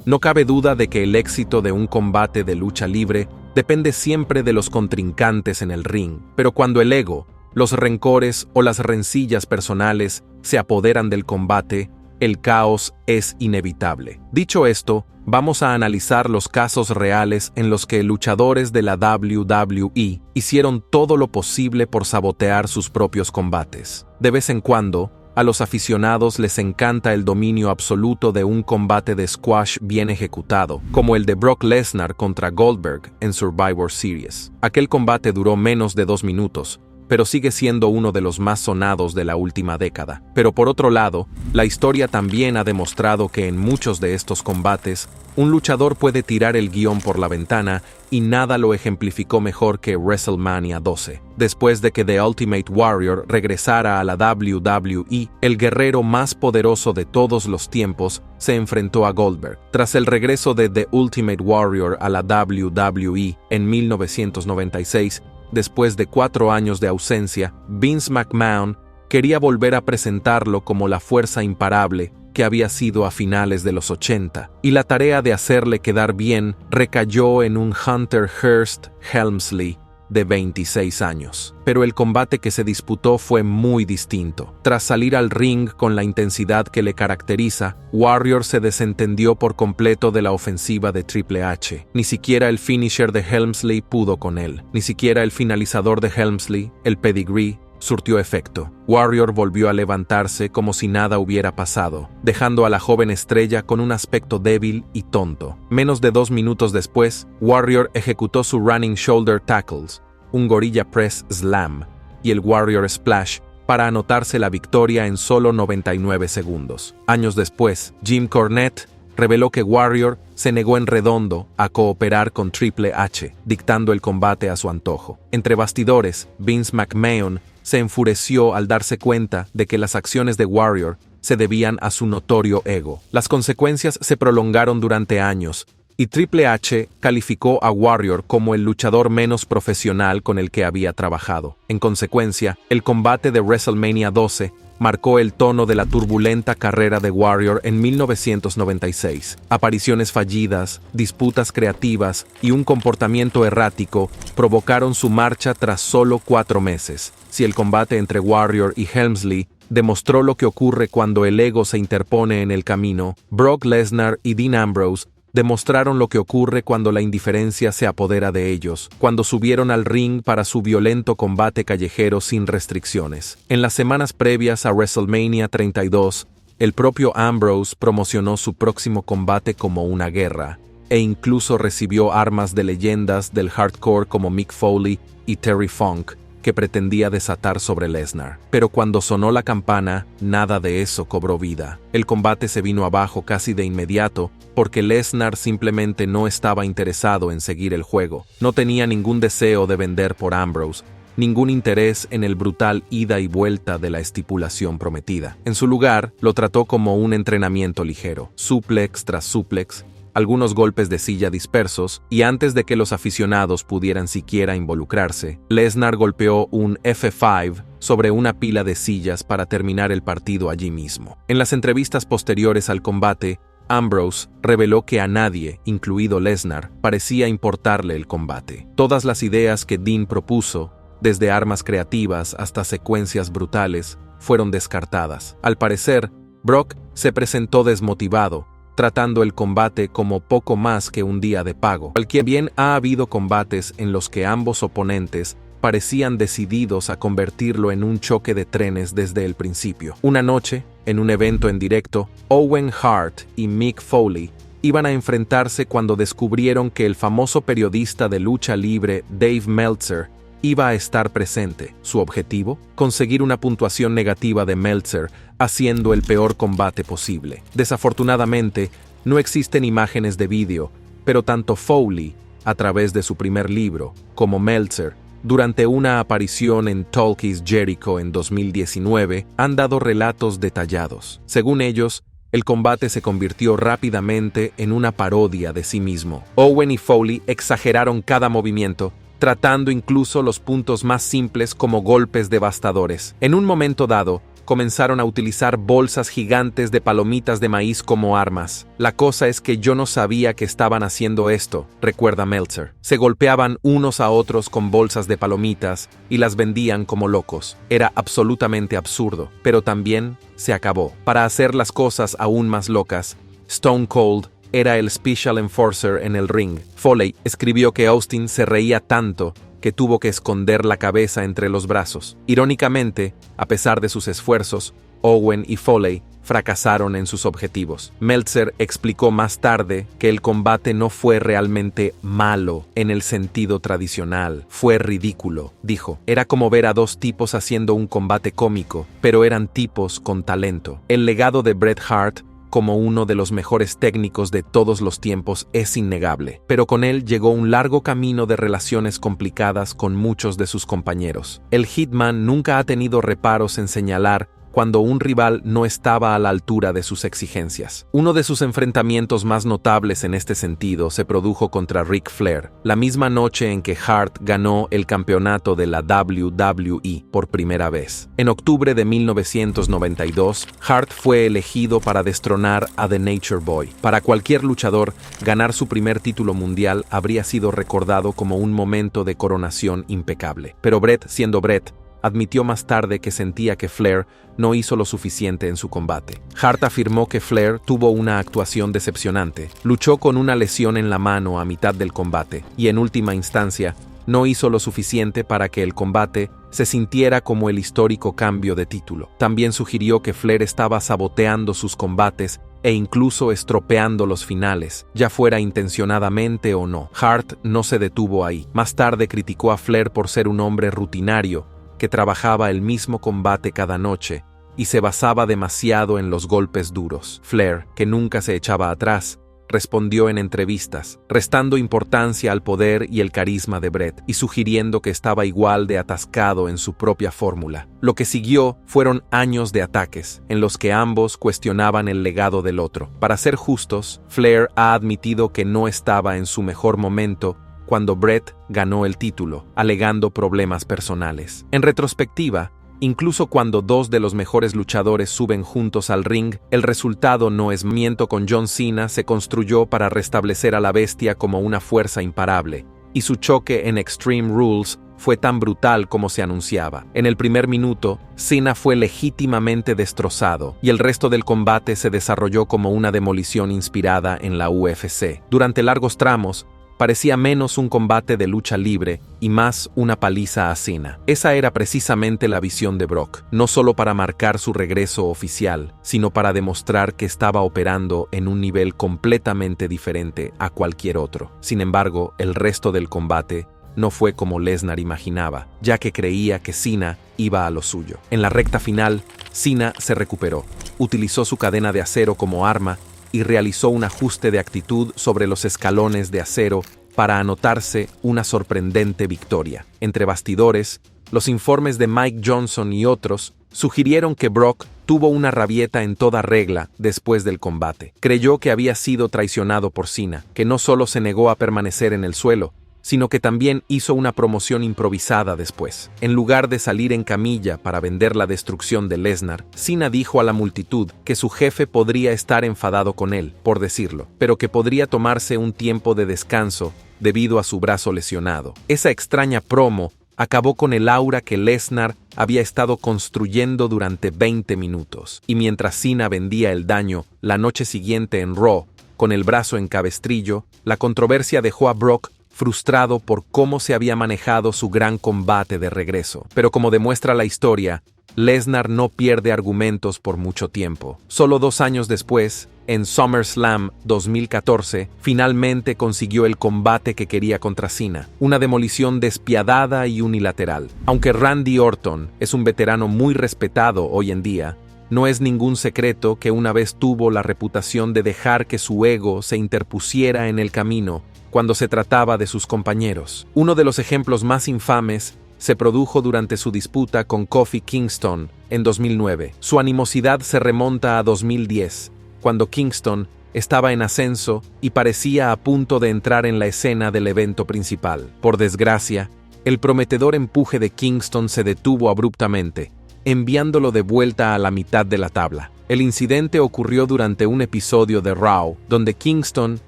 No cabe duda de que el éxito de un combate de lucha libre depende siempre de los contrincantes en el ring, pero cuando el ego, los rencores o las rencillas personales se apoderan del combate, el caos es inevitable. Dicho esto, vamos a analizar los casos reales en los que luchadores de la WWE hicieron todo lo posible por sabotear sus propios combates. De vez en cuando, a los aficionados les encanta el dominio absoluto de un combate de squash bien ejecutado, como el de Brock Lesnar contra Goldberg en Survivor Series. Aquel combate duró menos de 2 minutos, pero sigue siendo uno de los más sonados de la última década. Pero por otro lado, la historia también ha demostrado que en muchos de estos combates, un luchador puede tirar el guión por la ventana y nada lo ejemplificó mejor que WrestleMania 12. Después de que The Ultimate Warrior regresara a la WWE, el guerrero más poderoso de todos los tiempos se enfrentó a Goldberg. Tras el regreso de The Ultimate Warrior a la WWE en 1996, después de 4 años de ausencia, Vince McMahon quería volver a presentarlo como la fuerza imparable que había sido a finales de los 80, y la tarea de hacerle quedar bien recayó en un Hunter Hearst Helmsley de 26 años. Pero el combate que se disputó fue muy distinto. Tras salir al ring con la intensidad que le caracteriza, Warrior se desentendió por completo de la ofensiva de Triple H. Ni siquiera el finisher de Helmsley pudo con él. Ni siquiera el finalizador de Helmsley, el pedigree, surtió efecto. Warrior volvió a levantarse como si nada hubiera pasado, dejando a la joven estrella con un aspecto débil y tonto. Menos de 2 minutos después, Warrior ejecutó su Running Shoulder Tackles, un Gorilla Press Slam y el Warrior Splash para anotarse la victoria en solo 99 segundos. Años después, Jim Cornette reveló que Warrior se negó en redondo a cooperar con Triple H, dictando el combate a su antojo. Entre bastidores, Vince McMahon se enfureció al darse cuenta de que las acciones de Warrior se debían a su notorio ego. Las consecuencias se prolongaron durante años, y Triple H calificó a Warrior como el luchador menos profesional con el que había trabajado. En consecuencia, el combate de WrestleMania 12 marcó el tono de la turbulenta carrera de Warrior en 1996. Apariciones fallidas, disputas creativas y un comportamiento errático provocaron su marcha tras solo 4 meses. Si el combate entre Warrior y Helmsley demostró lo que ocurre cuando el ego se interpone en el camino, Brock Lesnar y Dean Ambrose demostraron lo que ocurre cuando la indiferencia se apodera de ellos, cuando subieron al ring para su violento combate callejero sin restricciones. En las semanas previas a WrestleMania 32, el propio Ambrose promocionó su próximo combate como una guerra, e incluso recibió armas de leyendas del hardcore como Mick Foley y Terry Funk, que pretendía desatar sobre Lesnar. Pero cuando sonó la campana, nada de eso cobró vida. El combate se vino abajo casi de inmediato porque Lesnar simplemente no estaba interesado en seguir el juego. No tenía ningún deseo de vender por Ambrose, ningún interés en el brutal ida y vuelta de la estipulación prometida. En su lugar, lo trató como un entrenamiento ligero, suplex tras suplex, algunos golpes de silla dispersos, y antes de que los aficionados pudieran siquiera involucrarse, Lesnar golpeó un F5 sobre una pila de sillas para terminar el partido allí mismo. En las entrevistas posteriores al combate, Ambrose reveló que a nadie, incluido Lesnar, parecía importarle el combate. Todas las ideas que Dean propuso, desde armas creativas hasta secuencias brutales, fueron descartadas. Al parecer, Brock se presentó desmotivado, tratando el combate como poco más que un día de pago. Bien ha habido combates en los que ambos oponentes parecían decididos a convertirlo en un choque de trenes desde el principio. Una noche, en un evento en directo, Owen Hart y Mick Foley iban a enfrentarse cuando descubrieron que el famoso periodista de lucha libre Dave Meltzer iba a estar presente. Su objetivo: conseguir una puntuación negativa de Meltzer, haciendo el peor combate posible. Desafortunadamente, no existen imágenes de vídeo, pero tanto Foley, a través de su primer libro, como Meltzer, durante una aparición en Talk is Jericho en 2019, han dado relatos detallados. Según ellos, el combate se convirtió rápidamente en una parodia de sí mismo. Owen y Foley exageraron cada movimiento, tratando incluso los puntos más simples como golpes devastadores. En un momento dado, comenzaron a utilizar bolsas gigantes de palomitas de maíz como armas. La cosa es que yo no sabía que estaban haciendo esto, recuerda Meltzer. Se golpeaban unos a otros con bolsas de palomitas y las vendían como locos. Era absolutamente absurdo, pero también se acabó. Para hacer las cosas aún más locas, Stone Cold era el Special Enforcer en el ring. Foley escribió que Austin se reía tanto que tuvo que esconder la cabeza entre los brazos. Irónicamente, a pesar de sus esfuerzos, Owen y Foley fracasaron en sus objetivos. Meltzer explicó más tarde que el combate no fue realmente malo en el sentido tradicional, fue ridículo. Dijo, era como ver a dos tipos haciendo un combate cómico, pero eran tipos con talento. El legado de Bret Hart como uno de los mejores técnicos de todos los tiempos es innegable, pero con él llegó un largo camino de relaciones complicadas con muchos de sus compañeros. El Hitman nunca ha tenido reparos en señalar cuando un rival no estaba a la altura de sus exigencias. Uno de sus enfrentamientos más notables en este sentido se produjo contra Ric Flair, la misma noche en que Hart ganó el campeonato de la WWE por primera vez. En octubre de 1992, Hart fue elegido para destronar a The Nature Boy. Para cualquier luchador, ganar su primer título mundial habría sido recordado como un momento de coronación impecable. Pero Bret, siendo Bret, admitió más tarde que sentía que Flair no hizo lo suficiente en su combate. Hart afirmó que Flair tuvo una actuación decepcionante, luchó con una lesión en la mano a mitad del combate y en última instancia no hizo lo suficiente para que el combate se sintiera como el histórico cambio de título. También sugirió que Flair estaba saboteando sus combates e incluso estropeando los finales, ya fuera intencionadamente o no. Hart no se detuvo ahí. Más tarde criticó a Flair por ser un hombre rutinario que trabajaba el mismo combate cada noche y se basaba demasiado en los golpes duros. Flair, que nunca se echaba atrás, respondió en entrevistas, restando importancia al poder y el carisma de Bret y sugiriendo que estaba igual de atascado en su propia fórmula. Lo que siguió fueron años de ataques, en los que ambos cuestionaban el legado del otro. Para ser justos, Flair ha admitido que no estaba en su mejor momento cuando Bret ganó el título, alegando problemas personales. En retrospectiva, incluso cuando dos de los mejores luchadores suben juntos al ring, el resultado no es miento. Con John Cena se construyó para restablecer a la bestia como una fuerza imparable, y su choque en Extreme Rules fue tan brutal como se anunciaba. En el primer minuto, Cena fue legítimamente destrozado, y el resto del combate se desarrolló como una demolición inspirada en la UFC. Durante largos tramos, parecía menos un combate de lucha libre y más una paliza a Cena. Esa era precisamente la visión de Brock, no solo para marcar su regreso oficial, sino para demostrar que estaba operando en un nivel completamente diferente a cualquier otro. Sin embargo, el resto del combate no fue como Lesnar imaginaba, ya que creía que Cena iba a lo suyo. En la recta final, Cena se recuperó, utilizó su cadena de acero como arma y realizó un ajuste de actitud sobre los escalones de acero para anotarse una sorprendente victoria. Entre bastidores, los informes de Mike Johnson y otros sugirieron que Brock tuvo una rabieta en toda regla después del combate. Creyó que había sido traicionado por Cena, que no solo se negó a permanecer en el suelo, sino que también hizo una promoción improvisada después. En lugar de salir en camilla para vender la destrucción de Lesnar, Cena dijo a la multitud que su jefe podría estar enfadado con él, por decirlo, pero que podría tomarse un tiempo de descanso debido a su brazo lesionado. Esa extraña promo acabó con el aura que Lesnar había estado construyendo durante 20 minutos. Y mientras Cena vendía el daño la noche siguiente en Raw, con el brazo en cabestrillo, la controversia dejó a Brock frustrado por cómo se había manejado su gran combate de regreso. Pero como demuestra la historia, Lesnar no pierde argumentos por mucho tiempo. Solo 2 años después, en SummerSlam 2014, finalmente consiguió el combate que quería contra Cena, una demolición despiadada y unilateral. Aunque Randy Orton es un veterano muy respetado hoy en día, no es ningún secreto que una vez tuvo la reputación de dejar que su ego se interpusiera en el camino cuando se trataba de sus compañeros. Uno de los ejemplos más infames se produjo durante su disputa con Kofi Kingston en 2009. Su animosidad se remonta a 2010, cuando Kingston estaba en ascenso y parecía a punto de entrar en la escena del evento principal. Por desgracia, el prometedor empuje de Kingston se detuvo abruptamente, enviándolo de vuelta a la mitad de la tabla. El incidente ocurrió durante un episodio de Raw, donde Kingston,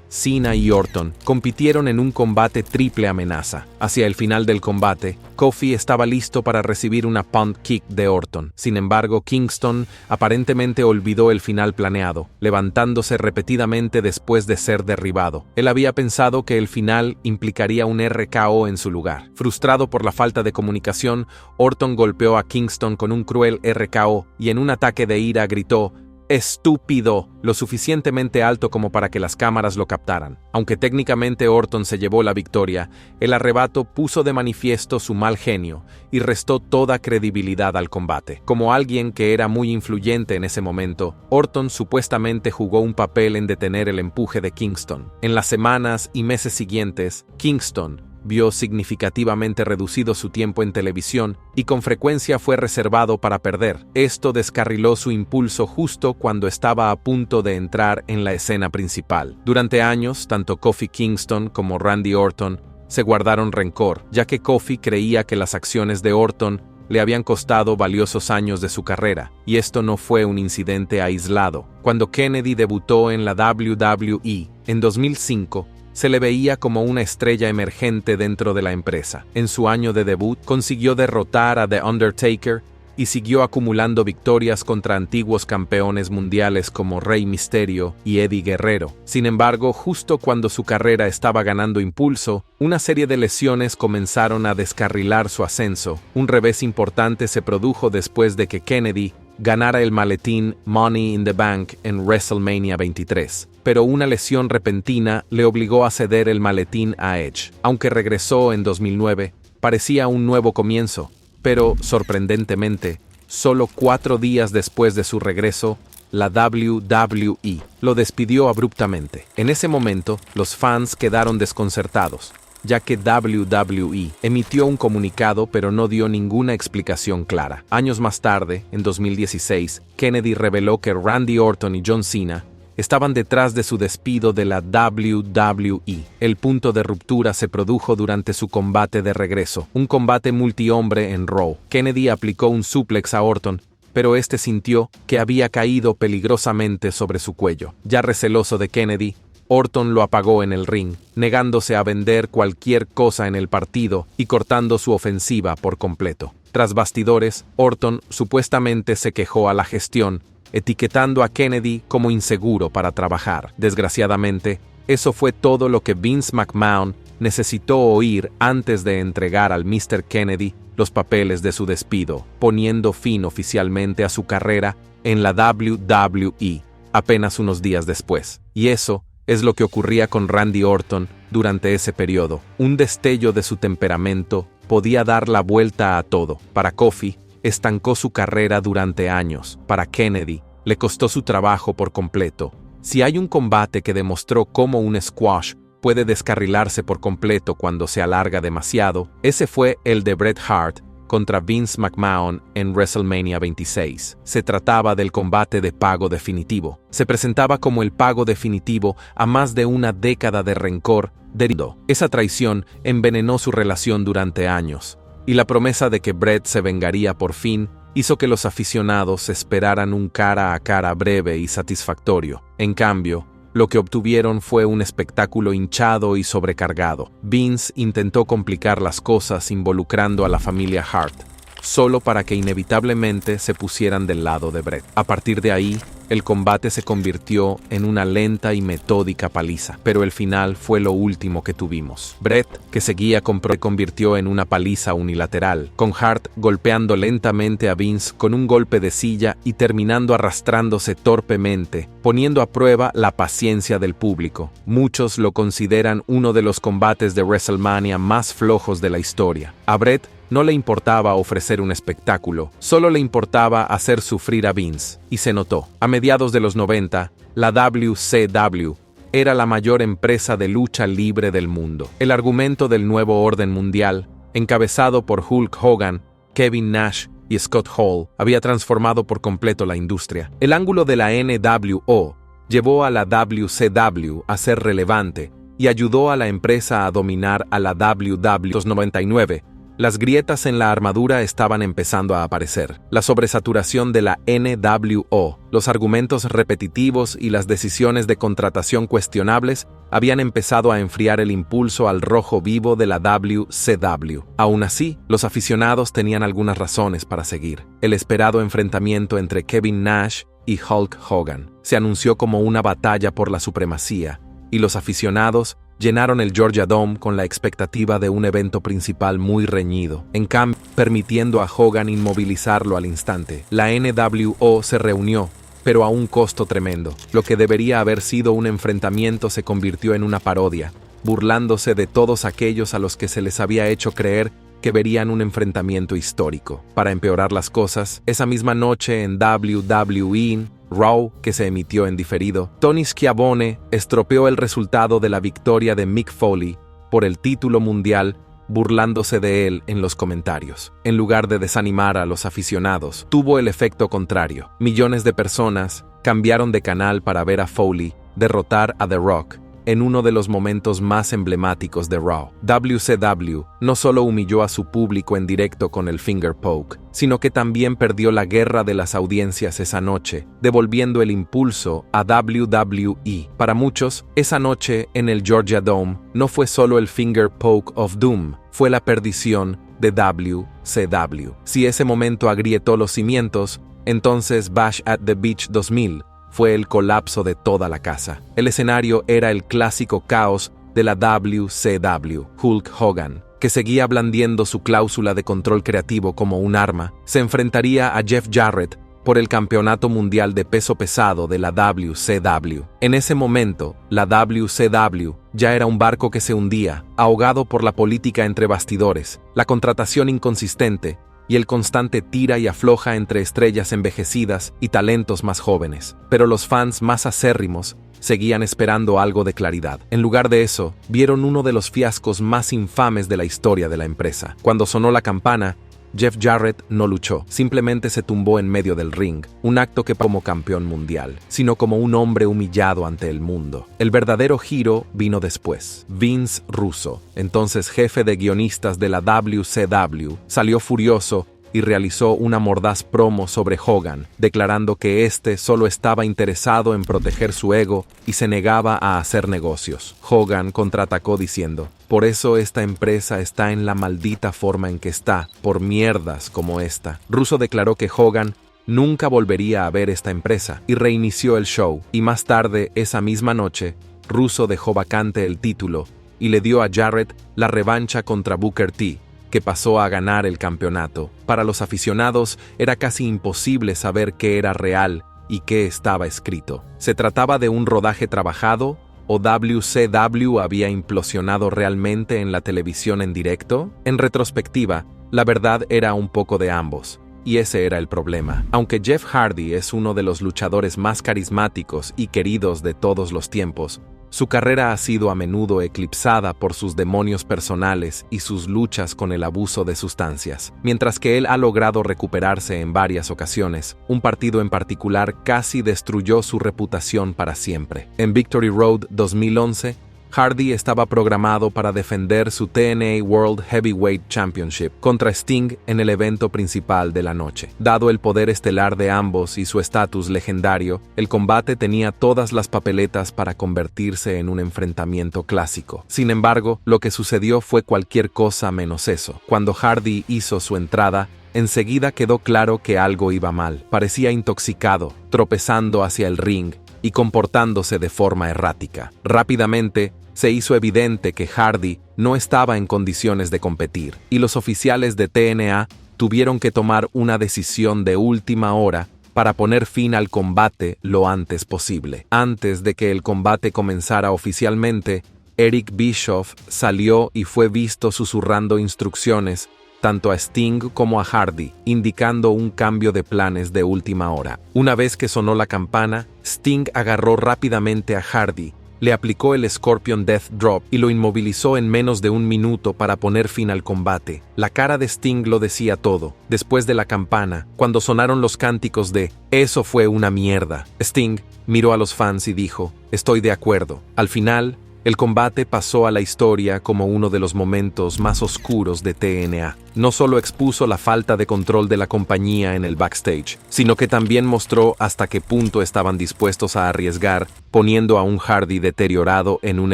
Cena y Orton compitieron en un combate triple amenaza. Hacia el final del combate, Kofi estaba listo para recibir una punt kick de Orton. Sin embargo, Kingston aparentemente olvidó el final planeado, levantándose repetidamente después de ser derribado. Él había pensado que el final implicaría un RKO en su lugar. Frustrado por la falta de comunicación, Orton golpeó a Kingston con un cruel RKO y en un ataque de ira gritó: «¡Estúpido!», lo suficientemente alto como para que las cámaras lo captaran. Aunque técnicamente Orton se llevó la victoria, el arrebato puso de manifiesto su mal genio y restó toda credibilidad al combate. Como alguien que era muy influyente en ese momento, Orton supuestamente jugó un papel en detener el empuje de Kingston. En las semanas y meses siguientes, Kingston vio significativamente reducido su tiempo en televisión y con frecuencia fue reservado para perder. Esto descarriló su impulso justo cuando estaba a punto de entrar en la escena principal. Durante años, tanto Kofi Kingston como Randy Orton se guardaron rencor, ya que Kofi creía que las acciones de Orton le habían costado valiosos años de su carrera, y esto no fue un incidente aislado. Cuando Kennedy debutó en la WWE en 2005, se le veía como una estrella emergente dentro de la empresa. En su año de debut, consiguió derrotar a The Undertaker y siguió acumulando victorias contra antiguos campeones mundiales como Rey Mysterio y Eddie Guerrero. Sin embargo, justo cuando su carrera estaba ganando impulso, una serie de lesiones comenzaron a descarrilar su ascenso. Un revés importante se produjo después de que Kennedy ganara el maletín Money in the Bank en WrestleMania 23. Pero una lesión repentina le obligó a ceder el maletín a Edge. Aunque regresó en 2009, parecía un nuevo comienzo, pero, sorprendentemente, solo 4 días después de su regreso, la WWE lo despidió abruptamente. En ese momento, los fans quedaron desconcertados, ya que WWE emitió un comunicado pero no dio ninguna explicación clara. Años más tarde, en 2016, Kennedy reveló que Randy Orton y John Cena estaban detrás de su despido de la WWE. El punto de ruptura se produjo durante su combate de regreso, un combate multihombre en Raw. Kennedy aplicó un suplex a Orton, pero este sintió que había caído peligrosamente sobre su cuello. Ya receloso de Kennedy, Orton lo apagó en el ring, negándose a vender cualquier cosa en el partido y cortando su ofensiva por completo. Tras bastidores, Orton supuestamente se quejó a la gestión, etiquetando a Kennedy como inseguro para trabajar. Desgraciadamente, eso fue todo lo que Vince McMahon necesitó oír antes de entregar al Mr. Kennedy los papeles de su despido, poniendo fin oficialmente a su carrera en la WWE apenas unos días después. Y eso es lo que ocurría con Randy Orton durante ese periodo. Un destello de su temperamento podía dar la vuelta a todo. Para Kofi, estancó su carrera durante años. Para Kennedy, le costó su trabajo por completo. Si hay un combate que demostró cómo un squash puede descarrilarse por completo cuando se alarga demasiado, ese fue el de Bret Hart contra Vince McMahon en WrestleMania 26. Se trataba del combate de pago definitivo. Se presentaba como el pago definitivo a más de una década de rencor derivado. Esa traición envenenó su relación durante años, y la promesa de que Bret se vengaría por fin hizo que los aficionados esperaran un cara a cara breve y satisfactorio. En cambio, lo que obtuvieron fue un espectáculo hinchado y sobrecargado. Vince intentó complicar las cosas involucrando a la familia Hart, solo para que inevitablemente se pusieran del lado de Bret. A partir de ahí, el combate se convirtió en una lenta y metódica paliza, pero el final fue lo último que tuvimos. Bret, que seguía con Pro, se convirtió en una paliza unilateral, con Hart golpeando lentamente a Vince con un golpe de silla y terminando arrastrándose torpemente, poniendo a prueba la paciencia del público. Muchos lo consideran uno de los combates de WrestleMania más flojos de la historia. A Bret no le importaba ofrecer un espectáculo, solo le importaba hacer sufrir a Vince, y se notó. A mediados de los 90, la WCW era la mayor empresa de lucha libre del mundo. El argumento del nuevo orden mundial, encabezado por Hulk Hogan, Kevin Nash y Scott Hall, había transformado por completo la industria. El ángulo de la NWO llevó a la WCW a ser relevante y ayudó a la empresa a dominar a la WW. En 1999, Las grietas en la armadura estaban empezando a aparecer. La sobresaturación de la NWO, los argumentos repetitivos y las decisiones de contratación cuestionables habían empezado a enfriar el impulso al rojo vivo de la WCW. Aún así, los aficionados tenían algunas razones para seguir. El esperado enfrentamiento entre Kevin Nash y Hulk Hogan se anunció como una batalla por la supremacía, y los aficionados llenaron el Georgia Dome con la expectativa de un evento principal muy reñido, en cambio, permitiendo a Hogan inmovilizarlo al instante. La NWO se reunió, pero a un costo tremendo. Lo que debería haber sido un enfrentamiento se convirtió en una parodia, burlándose de todos aquellos a los que se les había hecho creer que verían un enfrentamiento histórico. Para empeorar las cosas, esa misma noche en WWE Raw, que se emitió en diferido, Tony Schiavone estropeó el resultado de la victoria de Mick Foley por el título mundial, burlándose de él en los comentarios. En lugar de desanimar a los aficionados, tuvo el efecto contrario. Millones de personas cambiaron de canal para ver a Foley derrotar a The Rock en uno de los momentos más emblemáticos de Raw. WCW no solo humilló a su público en directo con el finger poke, sino que también perdió la guerra de las audiencias esa noche, devolviendo el impulso a WWE. Para muchos, esa noche en el Georgia Dome no fue solo el finger poke of doom, fue la perdición de WCW. Si ese momento agrietó los cimientos, entonces Bash at the Beach 2000 fue el colapso de toda la casa. El escenario era el clásico caos de la WCW. Hulk Hogan, que seguía blandiendo su cláusula de control creativo como un arma, se enfrentaría a Jeff Jarrett por el campeonato mundial de peso pesado de la WCW. En ese momento, la WCW ya era un barco que se hundía, ahogado por la política entre bastidores, la contratación inconsistente y el constante tira y afloja entre estrellas envejecidas y talentos más jóvenes. Pero los fans más acérrimos seguían esperando algo de claridad. En lugar de eso, vieron uno de los fiascos más infames de la historia de la empresa. Cuando sonó la campana, Jeff Jarrett no luchó, simplemente se tumbó en medio del ring, un acto que como campeón mundial, sino como un hombre humillado ante el mundo. El verdadero giro vino después. Vince Russo, entonces jefe de guionistas de la WCW, salió furioso y realizó una mordaz promo sobre Hogan, declarando que éste solo estaba interesado en proteger su ego y se negaba a hacer negocios. Hogan contraatacó diciendo: "Por eso esta empresa está en la maldita forma en que está, por mierdas como esta". Russo declaró que Hogan nunca volvería a ver esta empresa y reinició el show. Y más tarde, esa misma noche, Russo dejó vacante el título y le dio a Jarrett la revancha contra Booker T, que pasó a ganar el campeonato. Para los aficionados era casi imposible saber qué era real y qué estaba escrito. ¿Se trataba de un rodaje trabajado o WCW había implosionado realmente en la televisión en directo? En retrospectiva, la verdad era un poco de ambos, y ese era el problema. Aunque Jeff Hardy es uno de los luchadores más carismáticos y queridos de todos los tiempos, su carrera ha sido a menudo eclipsada por sus demonios personales y sus luchas con el abuso de sustancias. Mientras que él ha logrado recuperarse en varias ocasiones, un partido en particular casi destruyó su reputación para siempre. En Victory Road 2011, Hardy estaba programado para defender su TNA World Heavyweight Championship contra Sting en el evento principal de la noche. Dado el poder estelar de ambos y su estatus legendario, el combate tenía todas las papeletas para convertirse en un enfrentamiento clásico. Sin embargo, lo que sucedió fue cualquier cosa menos eso. Cuando Hardy hizo su entrada, enseguida quedó claro que algo iba mal. Parecía intoxicado, tropezando hacia el ring y comportándose de forma errática. Rápidamente, se hizo evidente que Hardy no estaba en condiciones de competir, y los oficiales de TNA tuvieron que tomar una decisión de última hora para poner fin al combate lo antes posible. Antes de que el combate comenzara oficialmente, Eric Bischoff salió y fue visto susurrando instrucciones tanto a Sting como a Hardy, indicando un cambio de planes de última hora. Una vez que sonó la campana, Sting agarró rápidamente a Hardy, le aplicó el Scorpion Death Drop y lo inmovilizó en menos de un minuto para poner fin al combate. La cara de Sting lo decía todo. Después de la campana, cuando sonaron los cánticos de "Eso fue una mierda", Sting miró a los fans y dijo: "Estoy de acuerdo". Al final, El combate pasó a la historia como uno de los momentos más oscuros de TNA. No solo expuso la falta de control de la compañía en el backstage, sino que también mostró hasta qué punto estaban dispuestos a arriesgar, poniendo a un Hardy deteriorado en un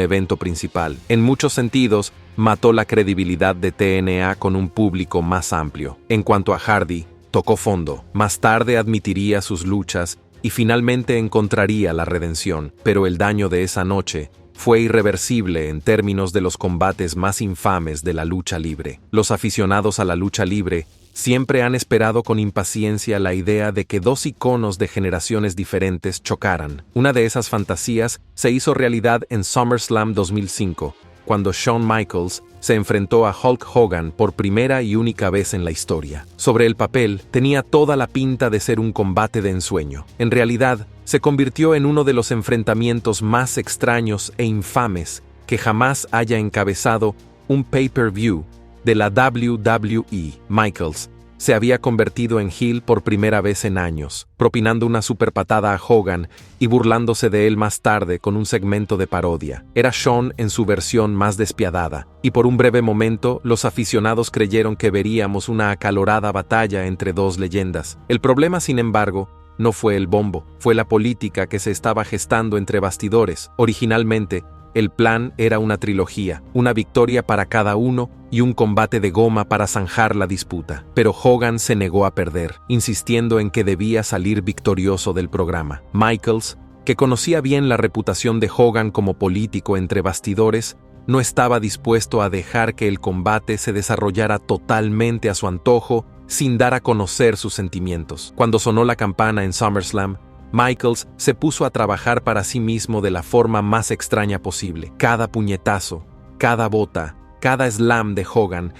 evento principal. En muchos sentidos, mató la credibilidad de TNA con un público más amplio. En cuanto a Hardy, tocó fondo. Más tarde admitiría sus luchas y finalmente encontraría la redención, pero el daño de esa noche fue irreversible en términos de los combates más infames de la lucha libre. Los aficionados a la lucha libre siempre han esperado con impaciencia la idea de que dos iconos de generaciones diferentes chocaran. Una de esas fantasías se hizo realidad en SummerSlam 2005, cuando Shawn Michaels se enfrentó a Hulk Hogan por primera y única vez en la historia. Sobre el papel, tenía toda la pinta de ser un combate de ensueño. En realidad, se convirtió en uno de los enfrentamientos más extraños e infames que jamás haya encabezado un pay-per-view de la WWE. Michaels se había convertido en heel por primera vez en años, propinando una superpatada a Hogan y burlándose de él más tarde con un segmento de parodia. Era Shawn en su versión más despiadada, y por un breve momento los aficionados creyeron que veríamos una acalorada batalla entre dos leyendas. El problema, sin embargo, no fue el bombo, fue la política que se estaba gestando entre bastidores. Originalmente, el plan era una trilogía, una victoria para cada uno y un combate de goma para zanjar la disputa. Pero Hogan se negó a perder, insistiendo en que debía salir victorioso del programa. Michaels, que conocía bien la reputación de Hogan como político entre bastidores, no estaba dispuesto a dejar que el combate se desarrollara totalmente a su antojo, sin dar a conocer sus sentimientos. Cuando sonó la campana en SummerSlam, Michaels se puso a trabajar para sí mismo de la forma más extraña posible. Cada puñetazo, cada bota, cada slam de Hogan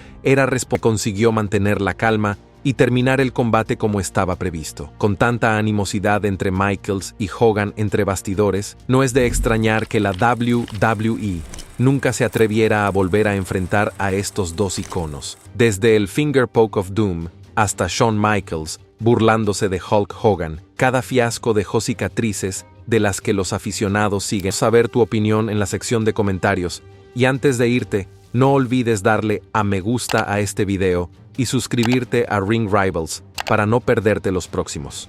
consiguió mantener la calma y terminar el combate como estaba previsto. Con tanta animosidad entre Michaels y Hogan entre bastidores, no es de extrañar que la WWE nunca se atreviera a volver a enfrentar a estos dos iconos. Desde el Finger Poke of Doom hasta Shawn Michaels burlándose de Hulk Hogan, cada fiasco dejó cicatrices de las que los aficionados siguen. Saber tu opinión en la sección de comentarios. Y antes de irte, no olvides darle a me gusta a este video y suscribirte a Ring Rivals para no perderte los próximos.